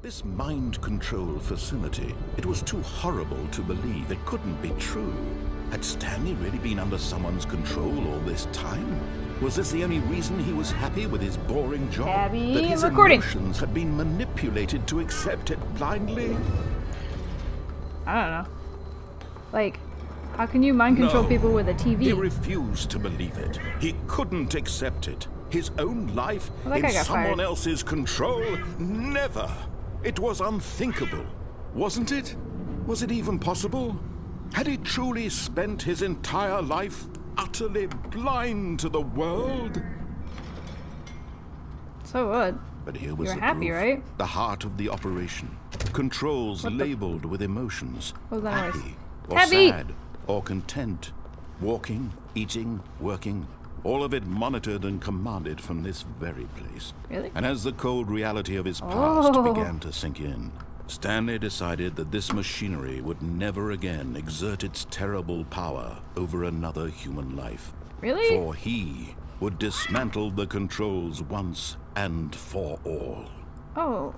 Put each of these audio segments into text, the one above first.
This mind control facility, it was too horrible to believe. It couldn't be true. Had Stanley really been under someone's control all this time? Was this the only reason he was happy with his boring job? Tabby, that his emotions had been manipulated to accept it blindly? I don't know. Like, how can you mind control people with a TV? He refused to believe it. He couldn't accept it. His own life in someone else's control? Never. It was unthinkable. Wasn't it? Was it even possible? Had he truly spent his entire life utterly blind to the world? So what? But here was the happy, proof. Right? The heart of the operation. Controls labeled with emotions. Happy or sad or content. Walking, eating, working. All of it monitored and commanded from this very place. Really? And as the cold reality of his past began to sink in, Stanley decided that this machinery would never again exert its terrible power over another human life. Really? For he would dismantle the controls once and for all. Oh,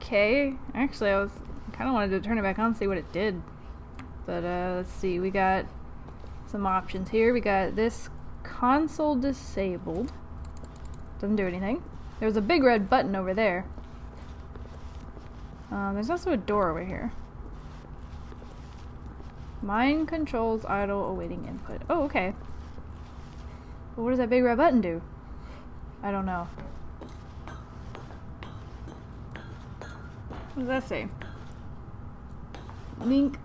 okay. Actually, I kind of wanted to turn it back on and see what it did. But let's see. We got some options here. We got this console disabled. Doesn't do anything. There's a big red button over there. There's also a door over here. Mind controls idle awaiting input. Oh, okay. But what does that big red button do? I don't know. What does that say? Link,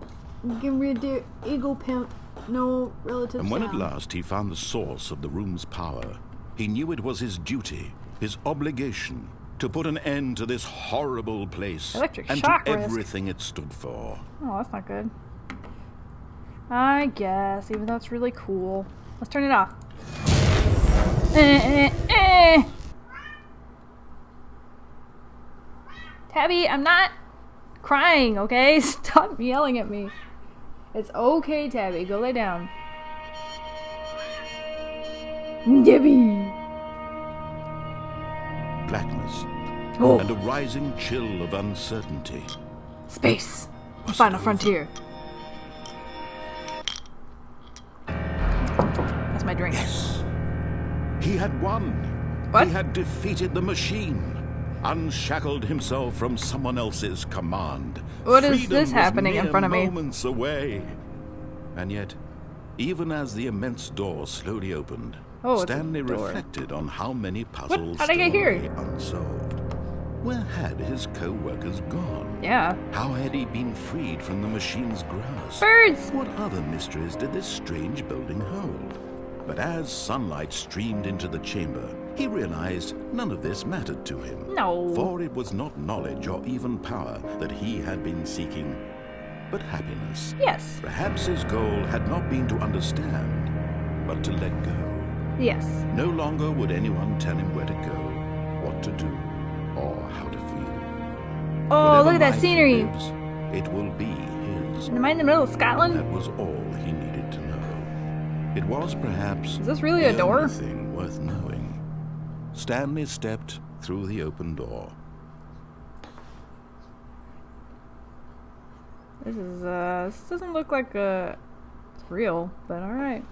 get rid of Eagle Pimp. No relative And when sound. at last he found the source of the room's power, he knew it was his duty, his obligation, to put an end to this horrible place and to everything it stood for. Oh, that's not good. I guess, even though it's really cool. Let's turn it off. Tabby, I'm not crying, okay? Stop yelling at me. It's okay, Tabby. Go lay down. Debbie! Blackness. And a rising chill of uncertainty. Space. The final frontier. That's my drink. Yes. He had won. What? He had defeated the machine. Unshackled himself from someone else's command. What is this happening in front of me? Moments away. And yet, even as the immense door slowly opened, Stanley reflected on how many puzzles How'd I get here? Unsolved. Where had his co-workers gone? Yeah. How had he been freed from the machine's grasp? Birds! What other mysteries did this strange building hold? But as sunlight streamed into the chamber, he realized none of this mattered to him. No. For it was not knowledge or even power that he had been seeking, but happiness. Yes. Perhaps his goal had not been to understand, but to let go. Yes. No longer would anyone tell him where to go, what to do, or how to feel. Oh, Whatever look at that life scenery. Lives, it will be his. Am I in the middle of Scotland? That was all he needed to know. It was perhaps Is this really a door? The only thing worth knowing. Stanley stepped through the open door. This doesn't look like it's real, but alright.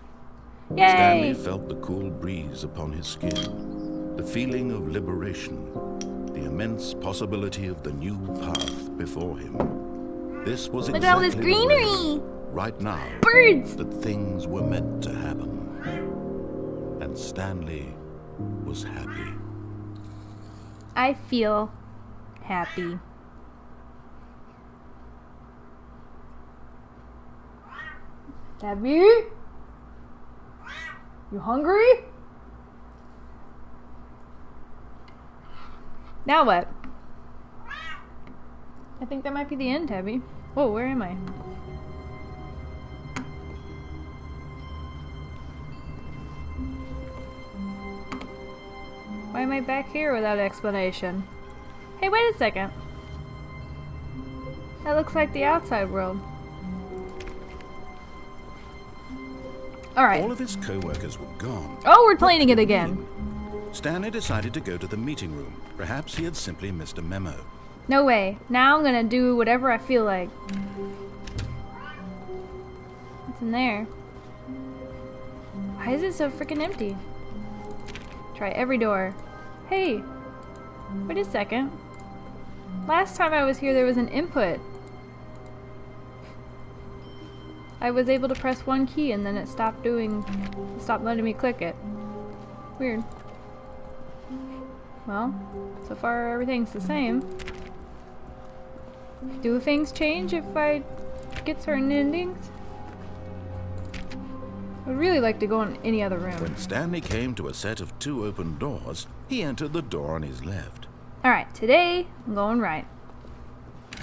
Yay! Stanley felt the cool breeze upon his skin, the feeling of liberation, the immense possibility of the new path before him. This was Look at all this exactly greenery! Right now, Birds! that things were meant to happen. And Stanley was happy. I feel happy. Tabby? You hungry? Now what? I think that might be the end, Tabby. Whoa, where am I? Why am I back here without explanation? Hey, wait a second. That looks like the outside world. Alright. All of his co-workers were gone. Oh, we're playing it again. Stanley decided to go to the meeting room. Perhaps he had simply missed a memo. No way. Now I'm gonna do whatever I feel like. What's in there? Why is it so freaking empty? Try every door. Hey! Wait a second. Last time I was here there was an input. I was able to press one key and then it stopped letting me click it. Weird. Well, so far everything's the same. Do things change if I get certain endings? I would really like to go in any other room. When Stanley came to a set of 2 open doors, he entered the door on his left. Alright, today I'm going right.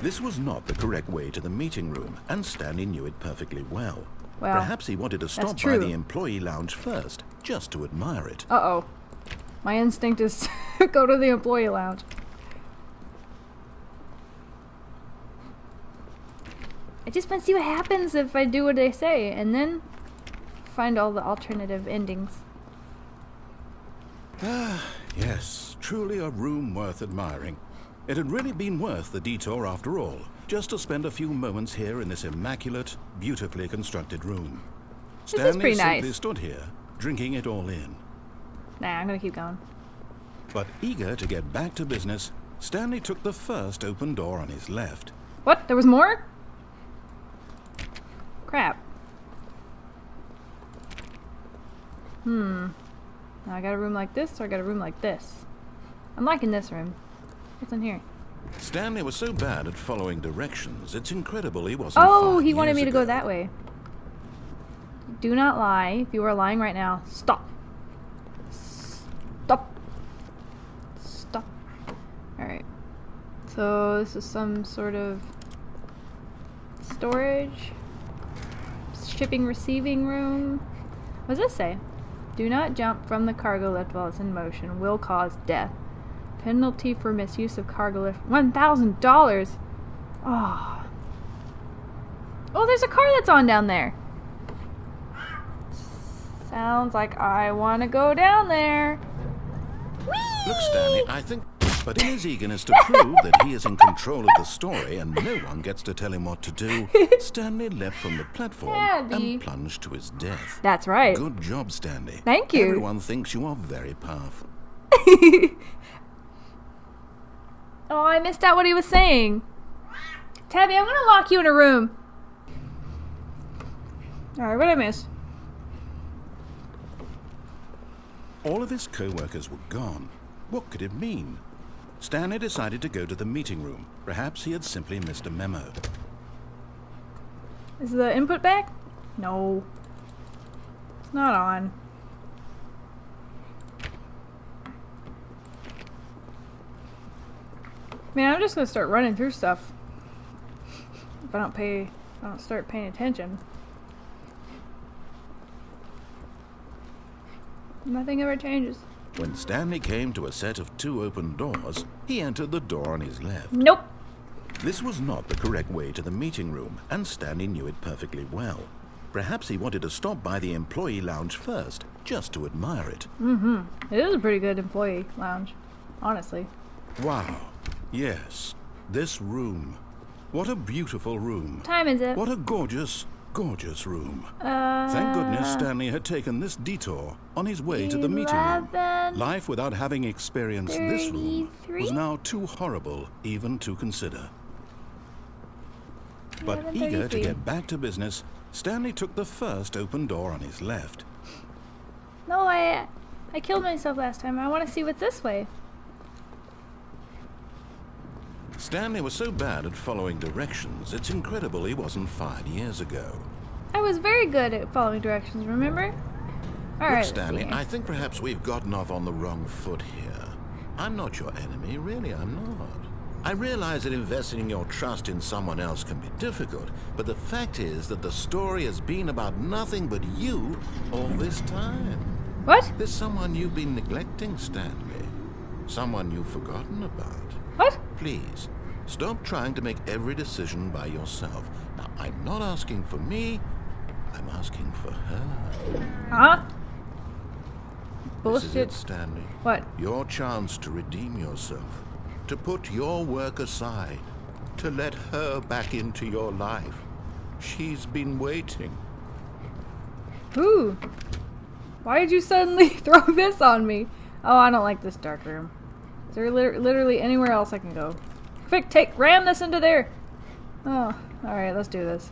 This was not the correct way to the meeting room, and Stanley knew it perfectly well. Well, perhaps he wanted to stop by the employee lounge first, just to admire it. Uh-oh. My instinct is to go to the employee lounge. I just want to see what happens if I do what they say, and then find all the alternative endings. Ah, yes, truly a room worth admiring. It had really been worth the detour after all, just to spend a few moments here in this immaculate, beautifully constructed room. This is pretty nice. Simply stood here, drinking it all in. Nah, I'm gonna keep going. But eager to get back to business, Stanley took the first open door on his left. What? There was more? Crap. Now I got a room like this, or I got a room like this. I'm liking this room. What's in here? Stanley was so bad at following directions, it's incredible he wasn't. Oh, he wanted me to go that way. Do not lie. If you are lying right now, stop. Stop. Stop. Alright. So this is some sort of storage. Shipping receiving room. What does this say? Do not jump from the cargo lift while it's in motion. Will cause death. Penalty for misuse of cargo lift. $1,000. Oh. Oh, there's a car that's on down there. Sounds like I want to go down there. Whee! Look, Stanley, I think... But in his eagerness to prove that he is in control of the story and no one gets to tell him what to do, Stanley leapt from the platform and plunged to his death. That's right. Good job, Stanley. Thank you. Everyone thinks you are very powerful. Oh, I missed out what he was saying. Tabby, I'm gonna lock you in a room. Alright, what'd I miss? All of his co-workers were gone. What could it mean? Stanley decided to go to the meeting room. Perhaps he had simply missed a memo. Is the input back? No. It's not on. Man, I'm just gonna start running through stuff. If I don't start paying attention. Nothing ever changes. When Stanley came to a set of 2 open doors, he entered the door on his left. Nope. This was not the correct way to the meeting room, and Stanley knew it perfectly well. Perhaps he wanted to stop by the employee lounge first, just to admire it. It is a pretty good employee lounge, honestly. Wow. Yes. This room. What a beautiful room. What time is it? What a gorgeous, gorgeous room. Thank goodness Stanley had taken this detour on his way to the meeting room. Life without having experienced this room was now too horrible even to consider. But eager to get back to business, Stanley took the first open door on his left. No, I killed myself last time. I want to see what's this way. Stanley was so bad at following directions, it's incredible he wasn't fired years ago. I was very good at following directions, remember? Alright, Look, Stanley, I think perhaps we've gotten off on the wrong foot here. I'm not your enemy, really I'm not. I realize that investing your trust in someone else can be difficult, but the fact is that the story has been about nothing but you all this time. What? There's someone you've been neglecting, Stanley. Someone you've forgotten about. What? Please, stop trying to make every decision by yourself. Now, I'm not asking for me, I'm asking for her. Huh? Bullshit. This is it, Stanley. What? Your chance to redeem yourself. to put your work aside, to let her back into your life. She's been waiting. Ooh. Why did you suddenly throw this on me? Oh, I don't like this dark room. Is there literally anywhere else I can go? Quick, ram this into there! Oh, alright, let's do this.